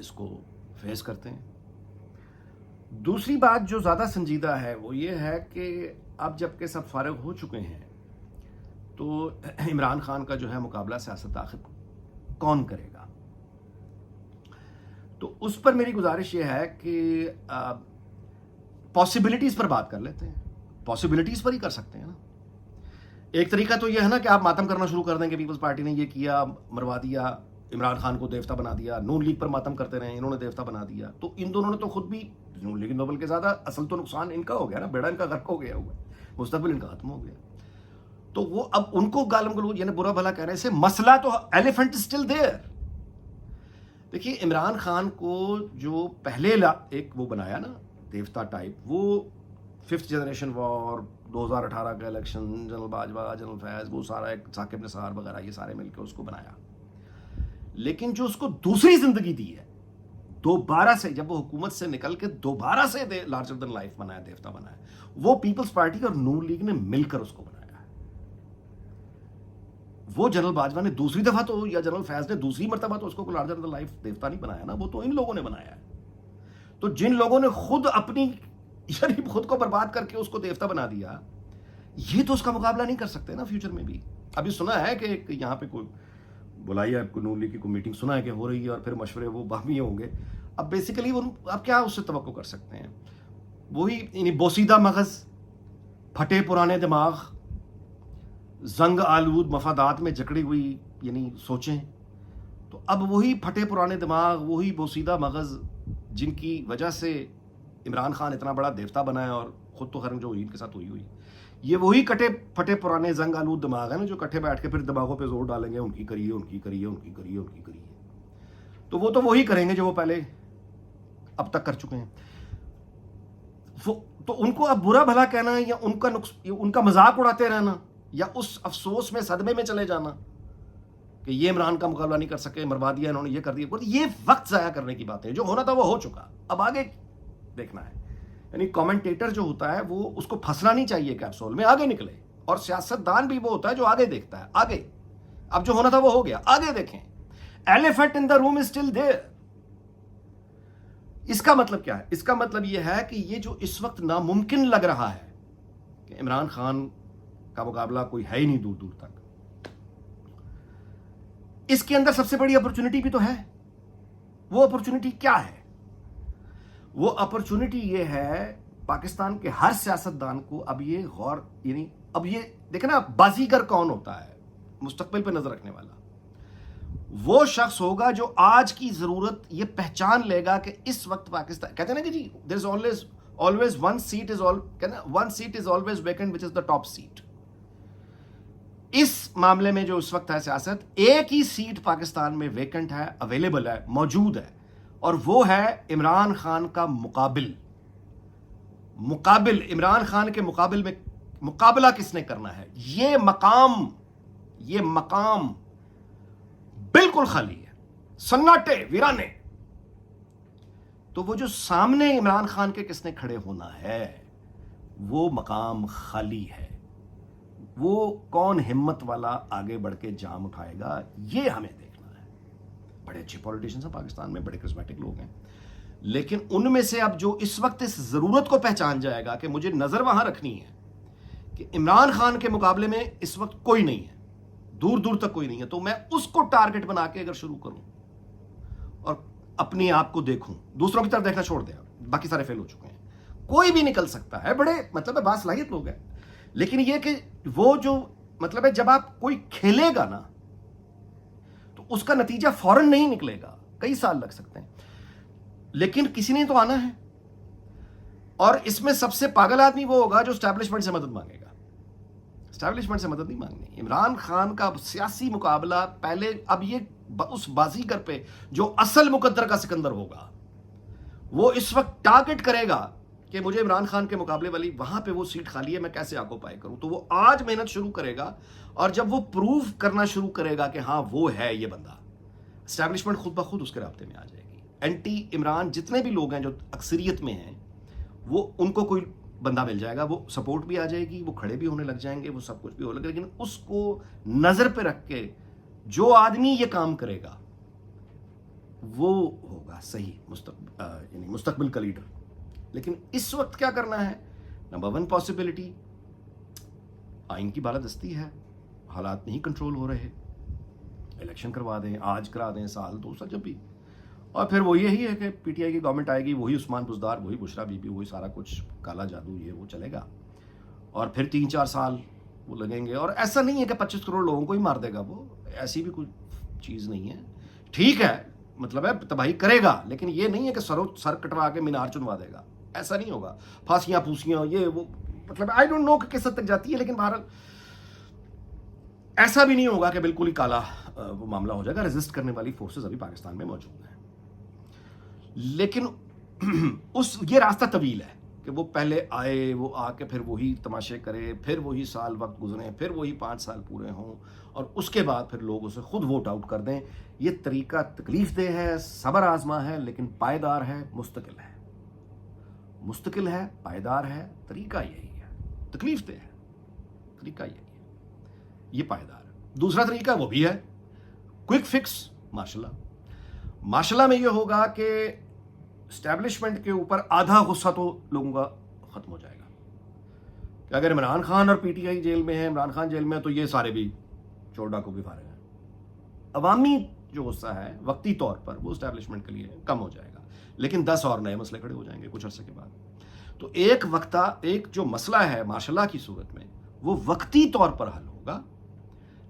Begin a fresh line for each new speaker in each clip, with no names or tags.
اس کو فیس کرتے ہیں. دوسری بات جو زیادہ سنجیدہ ہے وہ یہ ہے کہ اب جب کہ سب فارغ ہو چکے ہیں تو عمران خان کا جو ہے مقابلہ سیاست آخر کون کرے گا. تو اس پر میری گزارش یہ ہے کہ پاسبلٹیز پر بات کر لیتے ہیں. پاسبلٹیز پر ہی کر سکتے ہیں نا. ایک طریقہ تو یہ ہے نا کہ آپ ماتم کرنا شروع کر دیں کہ پیپلز پارٹی نے یہ کیا, مروا دیا, عمران خان کو دیوتا بنا دیا, نون لیگ پر ماتم کرتے رہے, انہوں نے دیوتا بنا دیا. تو ان دونوں نے تو خود بھی, لیکن نوبل کے زیادہ اصل تو نقصان ان کا ہو گیا نا, بیڑا ان کا غرق ہو گیا ہوا, مستقبل ان کا ختم ہو گیا. تو وہ اب ان کو گالم گلوچ یعنی برا بھلا کہنے سے مسئلہ تو ایلیفنٹ اسٹل دیئر. دیکھیے عمران خان کو جو پہلے ایک وہ بنایا نا دیوتا ٹائپ, وہ 5th جنریشن وار, 2018 کا الیکشن, جنرل باجوہ, جنرل فیض, وہ سارا ایک ثاقب نثار وغیرہ یہ سارے مل کے اس کو بنایا. لیکن جو اس کو دوسری زندگی دی ہے دوبارہ سے, جب وہ حکومت سے نکل کے دوبارہ سے لارجر دین لائف بنایا, دیوتا بنایا, وہ پیپلز پارٹی اور نون لیگ نے مل کر اس کو بنایا. وہ جنرل باجوہ نے دوسری دفعہ تو, یا جنرل فیض نے دوسری مرتبہ تو اس کو لارجر دین لائف دیوتا نہیں بنایا نا, وہ تو ان لوگوں نے بنایا ہے. تو جن لوگوں نے خود اپنی یعنی خود کو برباد کر کے اس کو دیوتا بنا دیا, یہ تو اس کا مقابلہ نہیں کر سکتے نا فیوچر میں بھی. ابھی سنا ہے کہ یہاں پہ کوئی بلائی ہے, نون لیگ کی کوئی میٹنگ سنا ہے کہ ہو رہی ہے, اور پھر مشورے وہ باہمی ہوں گے. اب بیسیکلی آپ کیا اس سے توقع کر سکتے ہیں؟ وہی یعنی بوسیدہ مغز, پھٹے پرانے دماغ, زنگ آلود مفادات میں جکڑی ہوئی یعنی سوچیں. تو اب وہی پھٹے پرانے دماغ, وہی بوسیدہ مغز جن کی وجہ سے عمران خان اتنا بڑا دیوتا بنا ہے, اور خود تو خیر جو ہوئی ان کے ساتھ ہوئی, یہ وہی کٹے پھٹے پرانے زنگ آلود دماغ ہیں نا جو کٹھے بیٹھ کے پھر دماغوں پہ زور ڈالیں گے, ان کی کریے, ان کی کریے, ان کی کریے, ان کی کریے. تو وہ تو وہی کریں گے جو وہ پہلے اب تک کر چکے ہیں. تو ان کو اب برا بھلا کہنا یا ان کا مذاق اڑاتے رہنا, یا اس افسوس میں صدمے میں چلے جانا کہ یہ عمران کا مقابلہ نہیں کر سکے, مروا دیا انہوں نے, یہ کر دیا, یہ وقت ضائع کرنے کی باتیں. جو ہونا تھا وہ ہو چکا, اب آگے دیکھنا ہے. یعنی کامنٹیٹر جو ہوتا ہے وہ اس کو پھنسنا نہیں چاہیے کیپسول میں, آگے نکلے. اور سیاست دان بھی وہ ہوتا ہے جو آگے دیکھتا ہے, آگے. اب جو ہونا تھا وہ ہو گیا, آگے دیکھیں. Elephant in the room is still there. اس کا مطلب کیا ہے؟ اس کا مطلب یہ ہے کہ یہ جو اس وقت ناممکن لگ رہا ہے کہ عمران خان کا مقابلہ کوئی ہے ہی نہیں دور دور تک, اس کے اندر سب سے بڑی اپرچونٹی بھی تو ہے. وہ اپرچونٹی کیا ہے؟ وہ اپرچونٹی یہ ہے پاکستان کے ہر سیاستدان کو اب یہ غور, یعنی اب یہ دیکھیں نا بازیگر کون ہوتا ہے مستقبل پہ نظر رکھنے والا. وہ شخص ہوگا جو آج کی ضرورت یہ پہچان لے گا کہ اس وقت پاکستان, کہتے ہیں نا کہ جی there is always one seat is always vacant which is the top seat. اس معاملے میں جو اس وقت ہے سیاست, ایک ہی سیٹ پاکستان میں ویکنٹ ہے, اویلیبل ہے, موجود ہے, اور وہ ہے عمران خان کا مقابل. عمران خان کے مقابل میں مقابلہ کس نے کرنا ہے؟ یہ مقام بالکل خالی ہے, سناٹے ویرانے. تو وہ جو سامنے عمران خان کے کس نے کھڑے ہونا ہے وہ مقام خالی ہے. وہ کون ہمت والا آگے بڑھ کے جام اٹھائے گا, یہ ہمیں دیکھنا ہے. بڑے اچھے پولیٹیشنز ہیں پاکستان میں, بڑے کرسمیٹک لوگ ہیں, لیکن ان میں سے اب جو اس وقت اس ضرورت کو پہچان جائے گا کہ مجھے نظر وہاں رکھنی ہے کہ عمران خان کے مقابلے میں اس وقت کوئی نہیں ہے, دور دور تک کوئی نہیں ہے, تو میں اس کو ٹارگٹ بنا کے اگر شروع کروں اور اپنے آپ کو دیکھوں, دوسروں کی طرف دیکھنا چھوڑ دیں, باقی سارے فیل ہو چکے ہیں, کوئی بھی نکل سکتا ہے, بڑے مطلب ہے باصلاحیت لوگ ہیں. لیکن یہ کہ وہ جو مطلب ہے جب آپ کوئی کھیلے گا نا تو اس کا نتیجہ فوراً نہیں نکلے گا, کئی سال لگ سکتے ہیں, لیکن کسی نے تو آنا ہے. اور اس میں سب سے پاگل آدمی وہ ہوگا جو اسٹیبلشمنٹ سے مدد مانگے گا. اسٹیبلشمنٹ سے مدد نہیں مانگنی. عمران خان کا سیاسی مقابلہ پہلے اب یہ اس بازیگر پہ جو اصل مقدر کا سکندر ہوگا وہ اس وقت ٹارگٹ کرے گا کہ مجھے عمران خان کے مقابلے والی وہاں پہ وہ سیٹ خالی ہے, میں کیسے آکوپائی کروں. تو وہ آج محنت شروع کرے گا, اور جب وہ پروف کرنا شروع کرے گا کہ ہاں وہ ہے یہ بندہ, اسٹیبلشمنٹ خود بخود اس کے رابطے میں آ جائے گی. اینٹی عمران جتنے بھی لوگ ہیں جو اکثریت میں ہیں, وہ ان کو کوئی بندہ مل جائے گا, وہ سپورٹ بھی آ جائے گی, وہ کھڑے بھی ہونے لگ جائیں گے, وہ سب کچھ بھی ہو لگے. لیکن اس کو نظر پہ رکھ کے جو آدمی یہ کام کرے گا وہ ہوگا صحیح یعنی مستقبل کا لیڈر. لیکن اس وقت کیا کرنا ہے؟ نمبر 1 پاسبلٹی آئین کی بالادستی ہے، حالات نہیں کنٹرول ہو رہے، الیکشن کروا دیں، آج کرا دیں، سال 2 سال جب بھی. اور پھر وہ یہی ہے کہ پی ٹی آئی کی گورنمنٹ آئے گی، وہی عثمان بزدار، وہی بشرا بی بی، وہی سارا کچھ کالا جادو یہ وہ چلے گا، اور پھر 3-4 سال وہ لگیں گے. اور ایسا نہیں ہے کہ 25 کروڑ لوگوں کو ہی مار دے گا، وہ ایسی بھی کوئی چیز نہیں ہے. ٹھیک ہے، مطلب ہے تباہی کرے گا، لیکن یہ نہیں ہے کہ سر کٹوا کے مینار چنوا دے گا، ایسا نہیں ہوگا. پھانسیاں پھوسیاں یہ وہ، مطلب آئی ڈونٹ نو کہ کس حد تک جاتی ہے، لیکن بہرحال ایسا بھی نہیں ہوگا کہ بالکل ہی کالا وہ معاملہ ہو جائے گا. ریزسٹ کرنے والی فورسز ابھی پاکستان میں موجود ہیں، لیکن یہ راستہ طویل ہے کہ وہ پہلے آئے، وہ آ کے پھر وہی تماشے کرے، پھر وہی سال وقت گزریں، پھر وہی 5 سال پورے ہوں، اور اس کے بعد پھر لوگ اسے خود ووٹ آؤٹ کر دیں. یہ طریقہ تکلیف دہ ہے، صبر آزما ہے، لیکن پائیدار ہے، مستقل ہے، پائیدار ہے. طریقہ یہی ہے، تکلیف دہ ہے، طریقہ یہی ہے، یہ پائیدار ہے. دوسرا طریقہ وہ بھی ہے کوئک فکس ماشاء اللہ میں یہ ہوگا کہ اسٹیبلشمنٹ کے اوپر آدھا غصہ تو لوگوں کا ختم ہو جائے گا کہ اگر عمران خان اور پی ٹی آئی جیل میں ہے، عمران خان جیل میں ہے، تو یہ سارے بھی چور ڈاکو بھی فارغ ہیں. عوامی جو غصہ ہے وقتی طور پر وہ اسٹیبلشمنٹ کے لیے کم ہو جائے گا، لیکن 10 اور نئے مسئلے کھڑے ہو جائیں گے کچھ عرصے کے بعد. تو ایک جو مسئلہ ہے ماشاء اللہ کی صورت میں وہ وقتی طور پر حل ہوگا،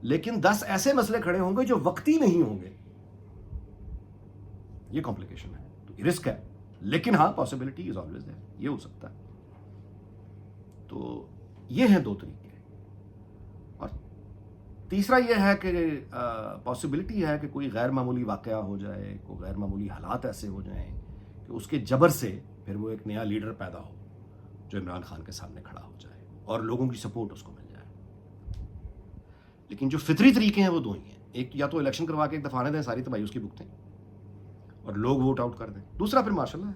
لیکن 10 ایسے مسئلے کھڑے ہوں گے جو وقتی نہیں ہوں گے. یہ کمپلیکیشن ہے، تو یہ رسک ہے، لیکن ہاں پاسبلٹی از آلویز ہے، یہ ہو سکتا ہے. تو یہ ہیں 2 طریقے. اور تیسرا یہ ہے کہ پاسبلٹی ہے کہ کوئی غیر معمولی واقعہ ہو جائے، کوئی غیر معمولی حالات ایسے ہو جائیں کہ اس کے جبر سے پھر وہ ایک نیا لیڈر پیدا ہو جو عمران خان کے سامنے کھڑا ہو جائے اور لوگوں کی سپورٹ اس کو مل جائے. لیکن جو فطری طریقے ہیں وہ 2 ہی ہیں. ایک یا تو الیکشن کروا کے ایک دفعہ آنے دیں، ساری تباہی اس کی بھگتیں اور لوگ ووٹ آؤٹ کر دیں. دوسرا پھر ماشاء اللہ ہے.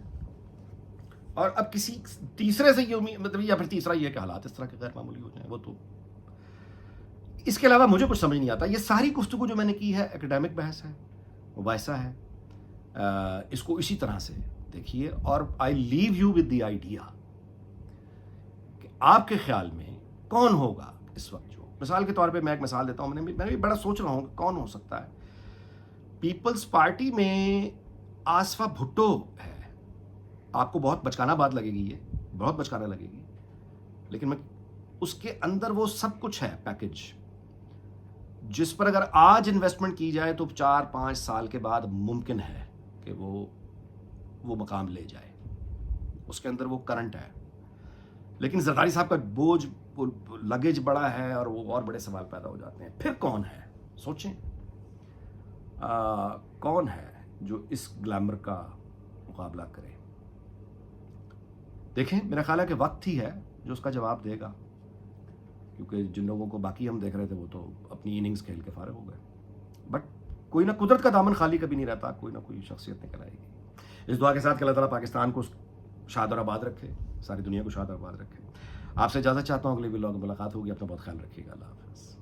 اور اب کسی تیسرے سے یہ امید، مطلب یا پھر تیسرا یہ کہ حالات اس طرح کے غیر معمولی ہو جائیں، وہ تو اس کے علاوہ مجھے کچھ سمجھ نہیں آتا. یہ ساری گفتگو جو میں نے کی ہے ایکیڈیمک بحث ہے، مباحثہ ہے. اس کو اسی طرح سے دیکھیے، اور آئی لیو یو ود دی آئیڈیا کہ آپ کے خیال میں کون ہوگا اس وقت. جو مثال کے طور پہ میں ایک مثال دیتا ہوں، میں بھی بڑا سوچ رہا ہوں کہ کون ہو سکتا ہے. پیپلز پارٹی میں آصفہ بھٹو ہے. آپ کو بہت بچکانہ بات لگے گی، یہ بہت بچکانہ لگے گی، لیکن میں اس کے اندر وہ سب کچھ ہے پیکج جس پر اگر آج انویسٹمنٹ کی جائے تو 4-5 سال کے بعد ممکن ہے کہ وہ مقام لے جائے. اس کے اندر وہ کرنٹ ہے. لیکن زرداری صاحب کا بوجھ لگیج بڑا ہے اور وہ اور بڑے سوال پیدا ہو جاتے ہیں. پھر کون ہے؟ سوچیں کون ہے جو اس گلیمر کا مقابلہ کرے. دیکھیں، میرا خیال ہے کہ وقت ہی ہے جو اس کا جواب دے گا، کیونکہ جن لوگوں کو باقی ہم دیکھ رہے تھے وہ تو اپنی اننگز کھیل کے فارغ ہو گئے. بٹ کوئی نہ قدرت کا دامن خالی کبھی نہیں رہتا، کوئی نہ کوئی شخصیت نکل آئے گی. اس دعا کے ساتھ کہ اللہ تعالیٰ پاکستان کو شاد اور آباد رکھے، ساری دنیا کو شاد اور آباد رکھے. آپ سے اجازت چاہتا ہوں، اگلی ولاگ میں ملاقات ہوگی. اپنا بہت خیال رکھیے گا. اللہ حافظ.